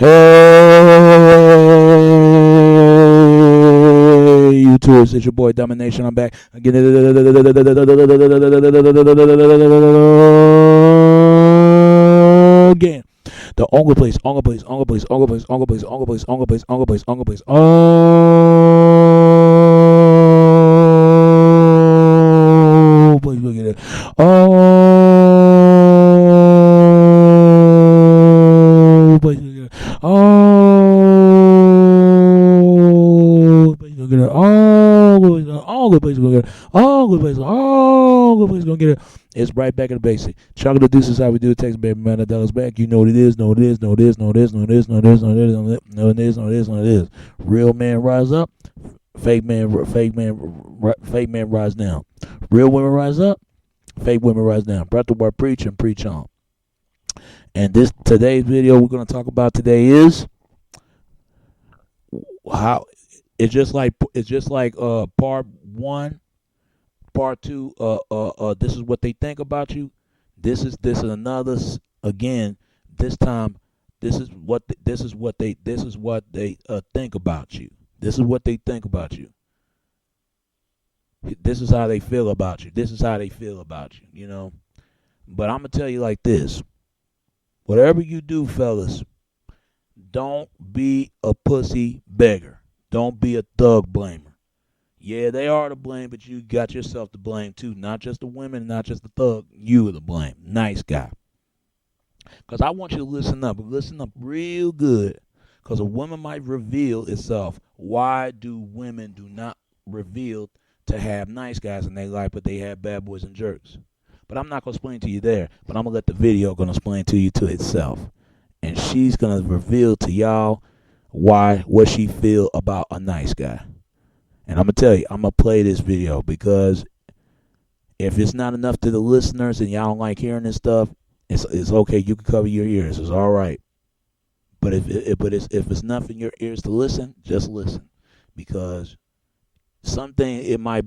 YouTubers, it's your boy Domination. I'm back again. Again. The only place, only place, only place, only place, only place, only place, only place, only place, only place, oh, please look at it. Oh, please look at it. Oh, please look at it. All the places gonna get it. All the places, all the places gonna get it. It's right back in the basic. Chocolate deuces how we do it. Text baby man $1 back. You know what it is. Know what it is. Know what it is. Know what it is. Know what it is. Know what it is. Know what it is. Know what it is. Know what it is. Know what it is. Real man rise up. Fake man rise down. Real women rise up. Fake women rise down. Brought the word preach and preach on. And today's video we're gonna talk about today is how it's just like part one. Part two, this is what they think about you. This is another again. This time, this is what they think about you. This is what they think about you. This is how they feel about you. This is how they feel about you. You know. But I'm gonna tell you like this: whatever you do, fellas, don't be a pussy beggar. Don't be a thug blamer. Yeah, they are to blame, but you got yourself to blame too. Not just the women, not just the thug. You are to blame. Nice guy. Because I want you to listen up. Listen up real good. Because a woman might reveal itself. Why do women do not reveal to have nice guys in their life, but they have bad boys and jerks? But I'm not going to explain to you there. But I'm going to let the video going to explain to you to itself. And she's going to reveal to y'all what she feel about a nice guy. And I'm going to tell you, I'm going to play this video because if it's not enough to the listeners and y'all don't like hearing this stuff, it's okay. You can cover your ears. It's all right. But if it's enough in your ears to listen, just listen. Because something it might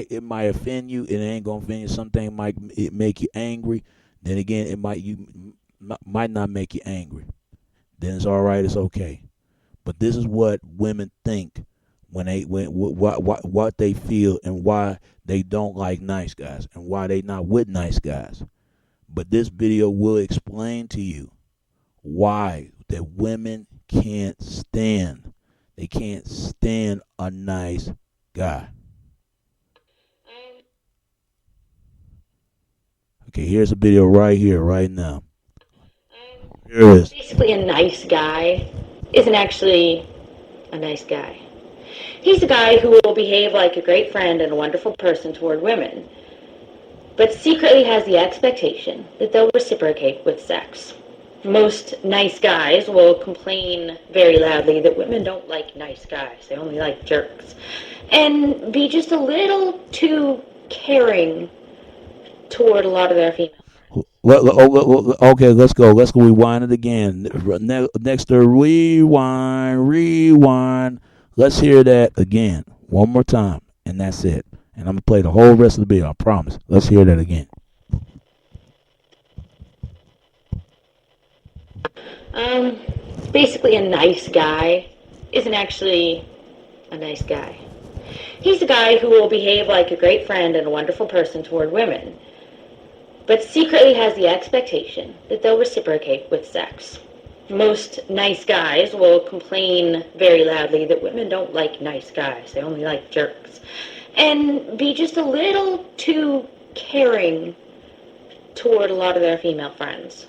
offend you, and it ain't going to offend you. Something might make you angry. Then again, it might not make you angry. Then it's all right. It's okay. But this is what women think. What they feel and why they don't like nice guys and why they not with nice guys. But this video will explain to you why that women can't stand. They can't stand a nice guy. Okay, here's a video right here, right now. Here it is. Basically, a nice guy isn't actually a nice guy. He's a guy who will behave like a great friend and a wonderful person toward women, but secretly has the expectation that they'll reciprocate with sex. Most nice guys will complain very loudly that women don't like nice guys, they only like jerks, and be just a little too caring toward a lot of their female friends. Okay, let's go. Let's go rewind it again. Next to rewind. Let's hear that again, one more time, and that's it. And I'm going to play the whole rest of the video, I promise. Let's hear that again. Basically, a nice guy isn't actually a nice guy. He's a guy who will behave like a great friend and a wonderful person toward women, but secretly has the expectation that they'll reciprocate with sex. Most nice guys will complain very loudly that women don't like nice guys, they only like jerks, and be just a little too caring toward a lot of their female friends.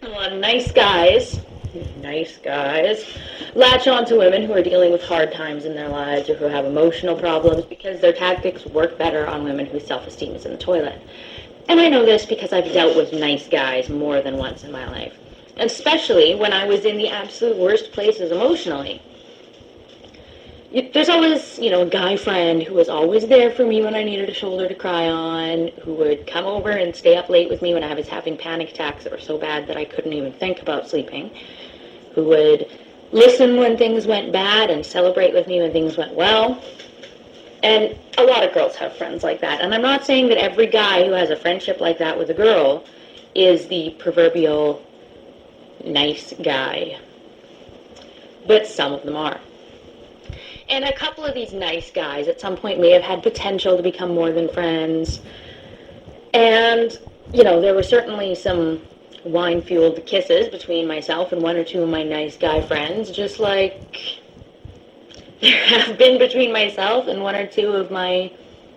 A lot of nice guys latch on to women who are dealing with hard times in their lives or who have emotional problems because their tactics work better on women whose self-esteem is in the toilet. And I know this because I've dealt with nice guys more than once in my life. Especially when I was in the absolute worst places emotionally. There's always, a guy friend who was always there for me when I needed a shoulder to cry on, who would come over and stay up late with me when I was having panic attacks that were so bad that I couldn't even think about sleeping, who would listen when things went bad and celebrate with me when things went well. And a lot of girls have friends like that. And I'm not saying that every guy who has a friendship like that with a girl is the proverbial nice guy. but some of them are. And a couple of these nice guys at some point may have had potential to become more than friends. And, there were certainly some wine-fueled kisses between myself and one or two of my nice guy friends, just like there have been between myself and one or two of my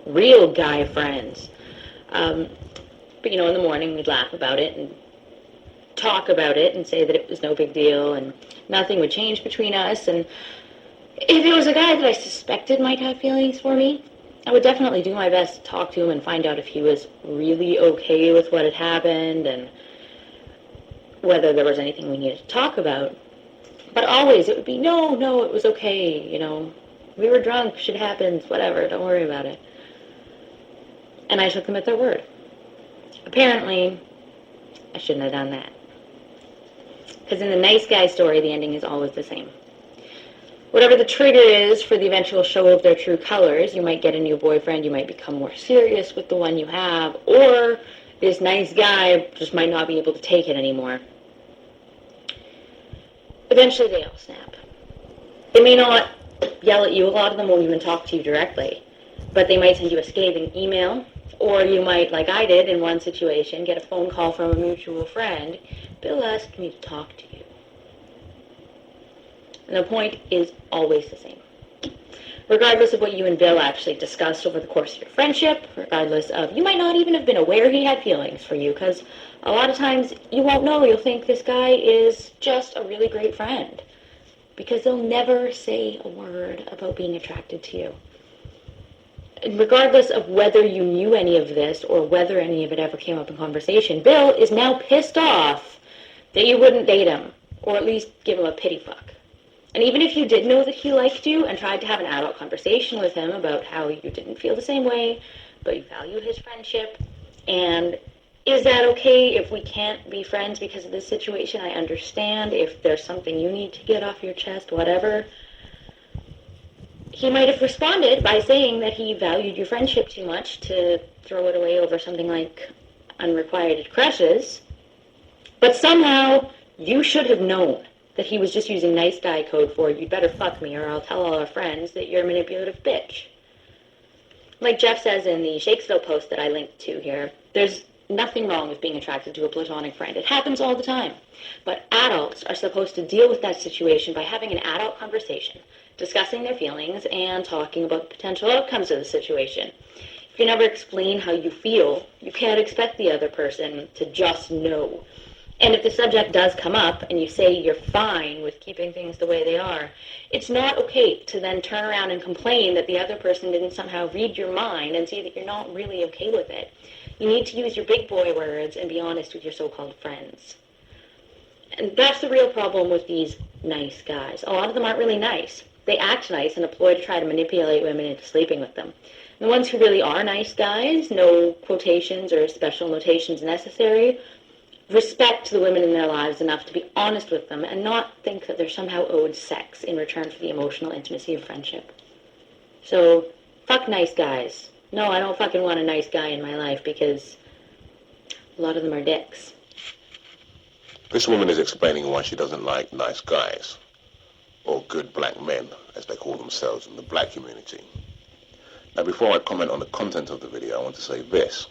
real guy friends. But, in the morning we'd laugh about it and talk about it and say that it was no big deal and nothing would change between us. And if it was a guy that I suspected might have feelings for me, I would definitely do my best to talk to him and find out if he was really okay with what had happened and whether there was anything we needed to talk about. But always it would be, no, it was okay, we were drunk, shit happens, whatever, don't worry about it. And I took them at their word. Apparently, I shouldn't have done that. Because in the nice guy story, the ending is always the same. Whatever the trigger is for the eventual show of their true colors, you might get a new boyfriend, you might become more serious with the one you have, or this nice guy just might not be able to take it anymore. Eventually they all snap. They may not yell at you, a lot of them won't even talk to you directly, but they might send you a scathing email, or you might, like I did in one situation, get a phone call from a mutual friend. Bill asked me to talk to you. And the point is always the same. Regardless of what you and Bill actually discussed over the course of your friendship, regardless of, you might not even have been aware he had feelings for you, because a lot of times you won't know. You'll think this guy is just a really great friend, because they'll never say a word about being attracted to you. And regardless of whether you knew any of this or whether any of it ever came up in conversation, Bill is now pissed off that you wouldn't date him, or at least give him a pity fuck. And even if you did know that he liked you and tried to have an adult conversation with him about how you didn't feel the same way, but you value his friendship, and is that okay if we can't be friends because of this situation? I understand if there's something you need to get off your chest, whatever. He might have responded by saying that he valued your friendship too much to throw it away over something like unrequited crushes. But somehow you should have known that he was just using nice guy code for, you'd better fuck me or I'll tell all our friends that you're a manipulative bitch. Like Jeff says in the Shakespeare post that I linked to here, there's nothing wrong with being attracted to a platonic friend. It happens all the time. But adults are supposed to deal with that situation by having an adult conversation, discussing their feelings, and talking about the potential outcomes of the situation. If you never explain how you feel, you can't expect the other person to just know. And if the subject does come up and you say you're fine with keeping things the way they are, it's not okay to then turn around and complain that the other person didn't somehow read your mind and see that you're not really okay with it. You need to use your big boy words and be honest with your so-called friends. And that's the real problem with these nice guys. A lot of them aren't really nice. They act nice and employ to try to manipulate women into sleeping with them. The ones who really are nice guys, no quotations or special notations necessary, respect the women in their lives enough to be honest with them and not think that they're somehow owed sex in return for the emotional intimacy of friendship. So, fuck nice guys. No, I don't fucking want a nice guy in my life because a lot of them are dicks. This woman is explaining why she doesn't like nice guys, or good black men, as they call themselves in the black community. Now, before I comment on the content of the video, I want to say this.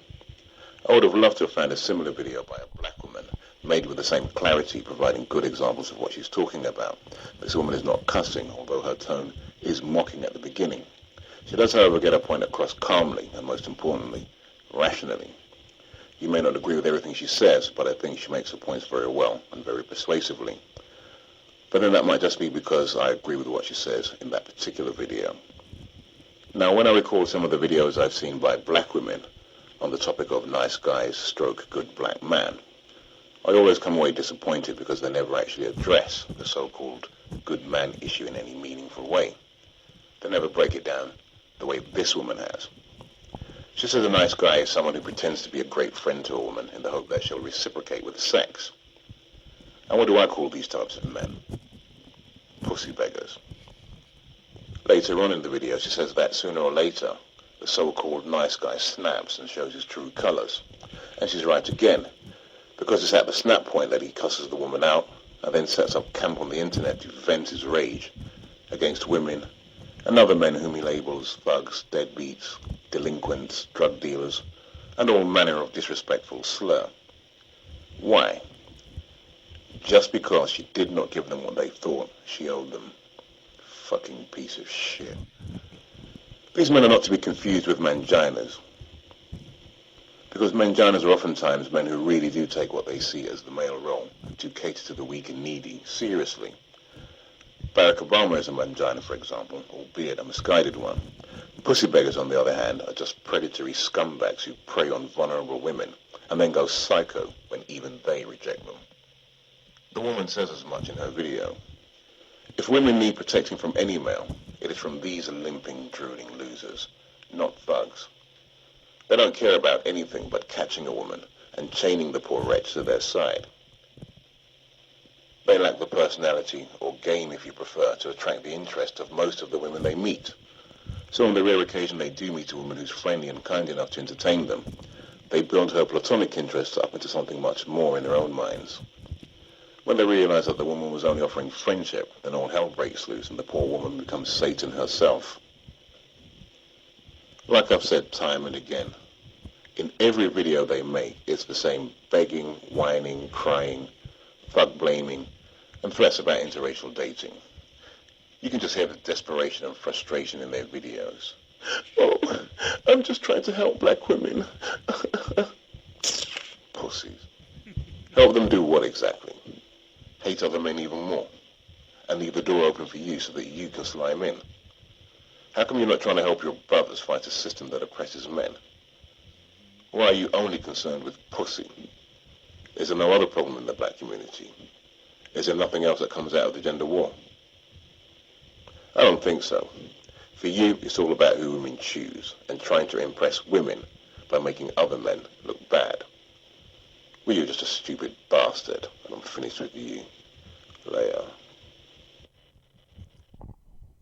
I would have loved to have found a similar video by a black woman, made with the same clarity, providing good examples of what she's talking about. This woman is not cussing, although her tone is mocking at the beginning. She does, however, get her point across calmly, and most importantly, rationally. You may not agree with everything she says, but I think she makes her points very well and very persuasively. But then that might just be because I agree with what she says in that particular video. Now, when I recall some of the videos I've seen by black women on the topic of nice guys stroke good black man, I always come away disappointed because they never actually address the so-called good man issue in any meaningful way. They never break it down the way this woman has. She says a nice guy is someone who pretends to be a great friend to a woman in the hope that she'll reciprocate with sex. And what do I call these types of men? Pussy beggars. Later on in the video, she says that sooner or later, the so-called nice guy snaps and shows his true colors. And she's right again, because it's at the snap point that he cusses the woman out and then sets up camp on the internet to vent his rage against women and other men whom he labels thugs, deadbeats, delinquents, drug dealers, and all manner of disrespectful slur. Why? Just because she did not give them what they thought she owed them. Fucking piece of shit. These men are not to be confused with manginas, because manginas are oftentimes men who really do take what they see as the male role to cater to the weak and needy seriously. Barack Obama is a mangina, for example, albeit a misguided one. Pussy beggars, on the other hand, are just predatory scumbags who prey on vulnerable women and then go psycho when even they reject them. The woman says as much in her video. If women need protecting from any male, it is from these limping, drooling losers, not thugs. They don't care about anything but catching a woman and chaining the poor wretch to their side. They lack the personality, or game if you prefer, to attract the interest of most of the women they meet. So on the rare occasion they do meet a woman who's friendly and kind enough to entertain them, they build her platonic interest up into something much more in their own minds. When they realize that the woman was only offering friendship, then all hell breaks loose and the poor woman becomes Satan herself. Like I've said time and again, in every video they make, it's the same begging, whining, crying, thug blaming, and threats about interracial dating. You can just hear the desperation and frustration in their videos. Oh, I'm just trying to help black women. Pussies. Help them do what exactly? Hate other men even more, and leave the door open for you so that you can slime in. How come you're not trying to help your brothers fight a system that oppresses men? Why are you only concerned with pussy? Is there no other problem in the black community? Is there nothing else that comes out of the gender war? I don't think so. For you, it's all about who women choose and trying to impress women by making other men look bad. Well, you're just a stupid bastard, and I'm finished with you. Later.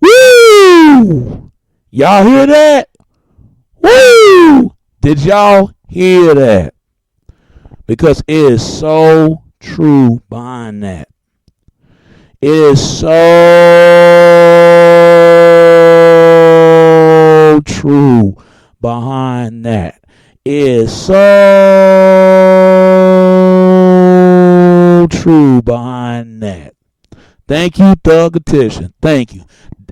Woo! Y'all hear that? Woo! Did y'all hear that? Because it is so true behind that. It is so true behind that. It is so true behind that. Thank you, Thugatition. Thank you.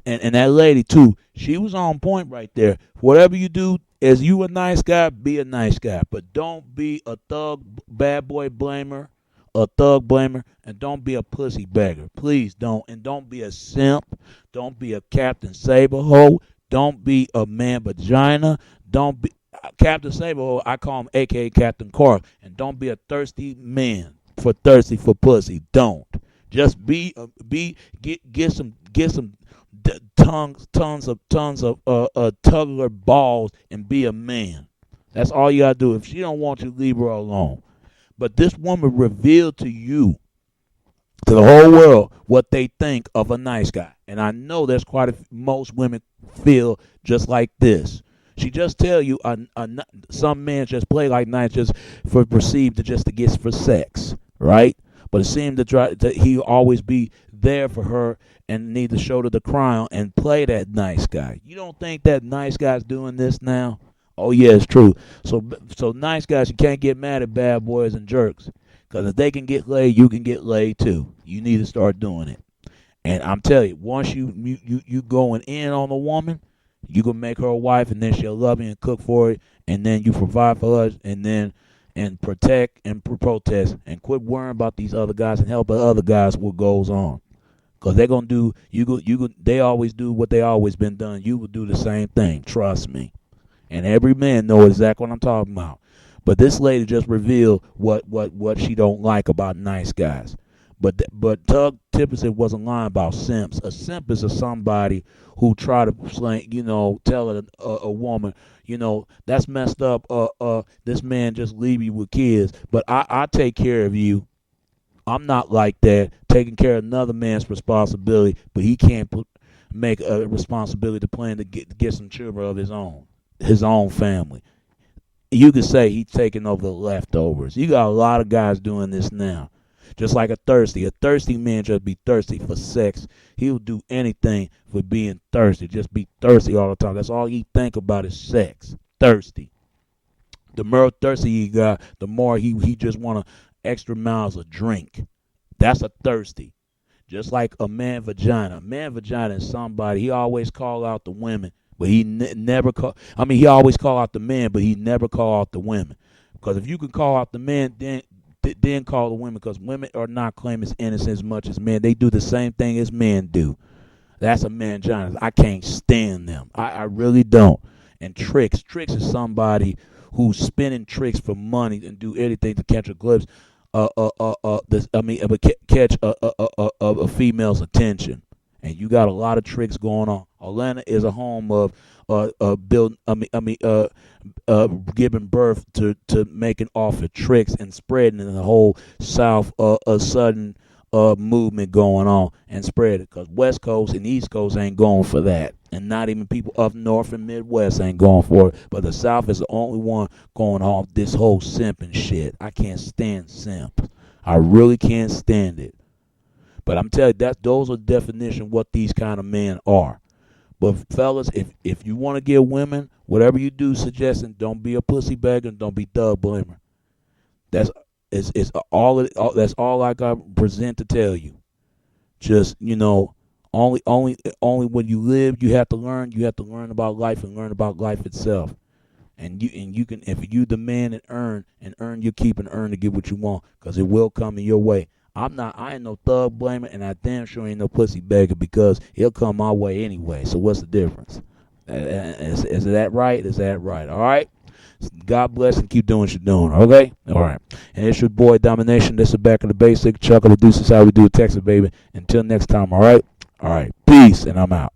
And that lady, too, she was on point right there. Whatever you do, as you a nice guy, be a nice guy. But don't be a thug bad boy blamer, a thug blamer, and don't be a pussy beggar. Please don't. And don't be a simp. Don't be a Captain Saberho. Don't be a man vagina. Don't be Captain Saberho. I call him a.k.a. Captain Clark. And don't be a thirsty man thirsty for pussy. Don't. Just get some tons of tuggler balls and be a man. That's all you gotta do. If she don't want you, leave her alone. But this woman revealed to you, to the whole world, what they think of a nice guy. And I know there's most women feel just like this. She just tell you some men just play like nice just for perceived to just to get for sex, right? But it seemed that he always be there for her and need to show to the crown and play that nice guy. You don't think that nice guy's doing this now? Oh yeah, it's true. So nice guys, you can't get mad at bad boys and jerks, because if they can get laid, you can get laid too. You need to start doing it. And I'm telling you, once you going in on a woman, you gonna make her a wife, and then she'll love you and cook for it, and then you provide for her, and protect and protest, and quit worrying about these other guys and help the other guys what goes on. Because they're going to do, they always do what they always been done. You will do the same thing. Trust me. And every man knows exactly what I'm talking about. But this lady just revealed what she don't like about nice guys. But Tug Tipperson wasn't lying about simps. A simp is somebody who try to tell a woman, that's messed up. This man just leave you with kids. But I take care of you. I'm not like that, taking care of another man's responsibility, but he can't make a responsibility to plan to get some children of his own family. You could say he's taking over the leftovers. You got a lot of guys doing this now. Just like a thirsty man just be thirsty for sex. He'll do anything for being thirsty. Just be thirsty all the time. That's all he think about is sex. Thirsty. The more thirsty he got, the more he just want extra miles of drink. That's a thirsty. Just like a man vagina. A man vagina is somebody, he always call out the women, but he never call, he always call out the men, but he never call out the women. Because if you can call out the men, then call the women, because women are not claiming as innocent as much as men. They do the same thing as men do. That's a man vagina. I can't stand them. I really don't. And tricks is somebody who's spinning tricks for money and do anything to catch a glimpse, catch a female's attention. And you got a lot of tricks going on. Atlanta is a home of giving birth to making off of tricks and spreading in the whole South a sudden movement going on and spread it. Because West Coast and East Coast ain't going for that. And not even people up north and Midwest ain't going for it. But the South is the only one going off this whole simping shit. I can't stand simp. I really can't stand it. But I'm telling you, those are the definition of what these kind of men are. But fellas, if you want to give women, whatever you do, suggesting don't be a pussy bagger and don't be thug blamer. That's all I got present to tell you. Just, only when you live, you have to learn. You have to learn about life and learn about life itself. And you can, if you demand and earn your keep and earn to get what you want, because it will come in your way. I ain't no thug blamer, and I damn sure ain't no pussy beggar, because it'll come my way anyway. So what's the difference? Is that right? Is that right? All right? God bless and keep doing what you're doing, okay? All right. And it's your boy Domination. This is Back of the Basic. Chuck of the Deuce is how we do it, Texas, baby. Until next time, all right? All right. Peace, and I'm out.